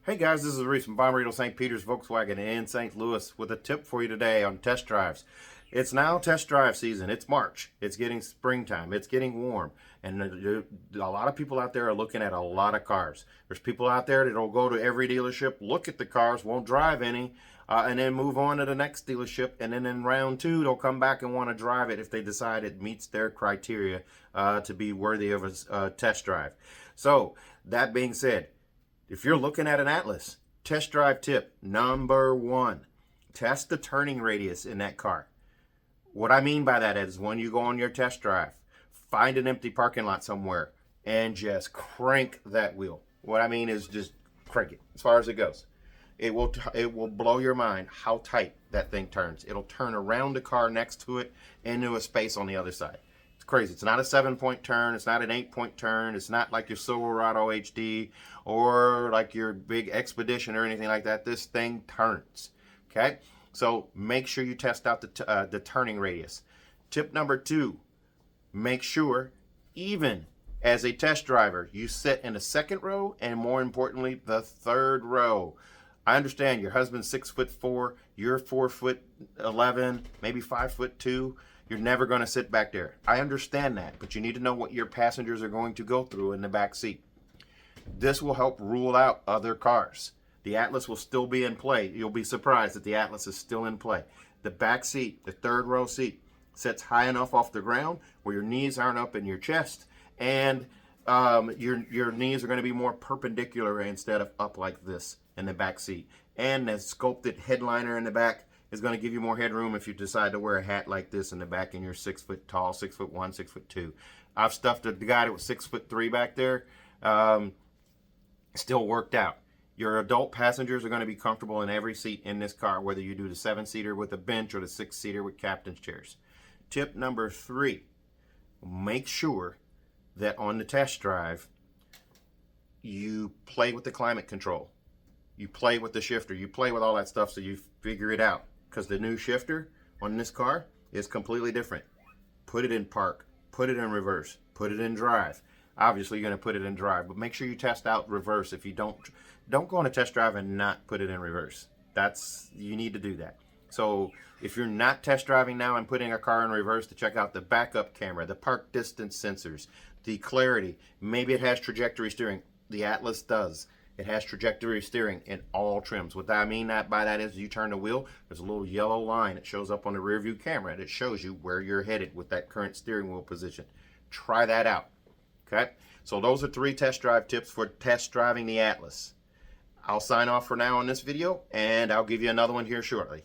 Hey guys, this is Reese from Bommarito St. Peter's Volkswagen in St. Louis with a tip for you today on test drives. It's now test drive season. It's March. It's getting springtime. It's getting warm. And a lot of people out there are looking at a lot of cars. There's people out there that'll go to every dealership, look at the cars, won't drive any, and then move on to the next dealership. And then in round two, they'll come back and want to drive it if they decide it meets their criteria to be worthy of a test drive. So, that being said, if you're looking at an Atlas, test drive tip number one, test the turning radius in that car. What I mean by that is when you go on your test drive, find an empty parking lot somewhere and just crank that wheel. What I mean is just crank it as far as it goes. It will blow your mind how tight that thing turns. It'll turn around the car next to it into a space on the other side. Crazy. It's not a 7-point turn. It's not an 8-point turn. It's not like your Silverado HD or like your big Expedition or anything like that. This thing turns. Okay, so make sure you test out the turning radius. Tip number two, make sure even as a test driver you sit in the second row and more importantly the third row. I understand your husband's 6'4", you're 4'11", maybe 5'2". You're never going to sit back there. I understand that, but you need to know what your passengers are going to go through in the back seat. This will help rule out other cars. The Atlas will still be in play. You'll be surprised that the Atlas is still in play. The back seat, the third row seat, sits high enough off the ground where your knees aren't up in your chest, and your knees are going to be more perpendicular instead of up like this in the back seat. And the sculpted headliner in the back is going to give you more headroom if you decide to wear a hat like this in the back and you're 6 foot tall, 6'1", 6'2". I've stuffed the guy that was 6'3" back there. Still worked out. Your adult passengers are going to be comfortable in every seat in this car, whether you do the 7-seater with a bench or the 6-seater with captain's chairs. Tip number three, make sure that on the test drive, you play with the climate control. You play with the shifter. You play with all that stuff so you figure it out. Because the new shifter on this car is completely different. Put it in park. Put it in reverse. Put it in drive. Obviously, you're going to put it in drive. But make sure you test out reverse. If you don't go on a test drive and not put it in reverse. You need to do that. So if you're not test driving now and putting a car in reverse, to check out the backup camera, the park distance sensors, the clarity. Maybe it has trajectory steering. The Atlas does. It has trajectory steering in all trims. What I mean by that is you turn the wheel, there's a little yellow line that shows up on the rear view camera that shows you where you're headed with that current steering wheel position. Try that out. Okay? So those are 3 test drive tips for test driving the Atlas. I'll sign off for now on this video, and I'll give you another one here shortly.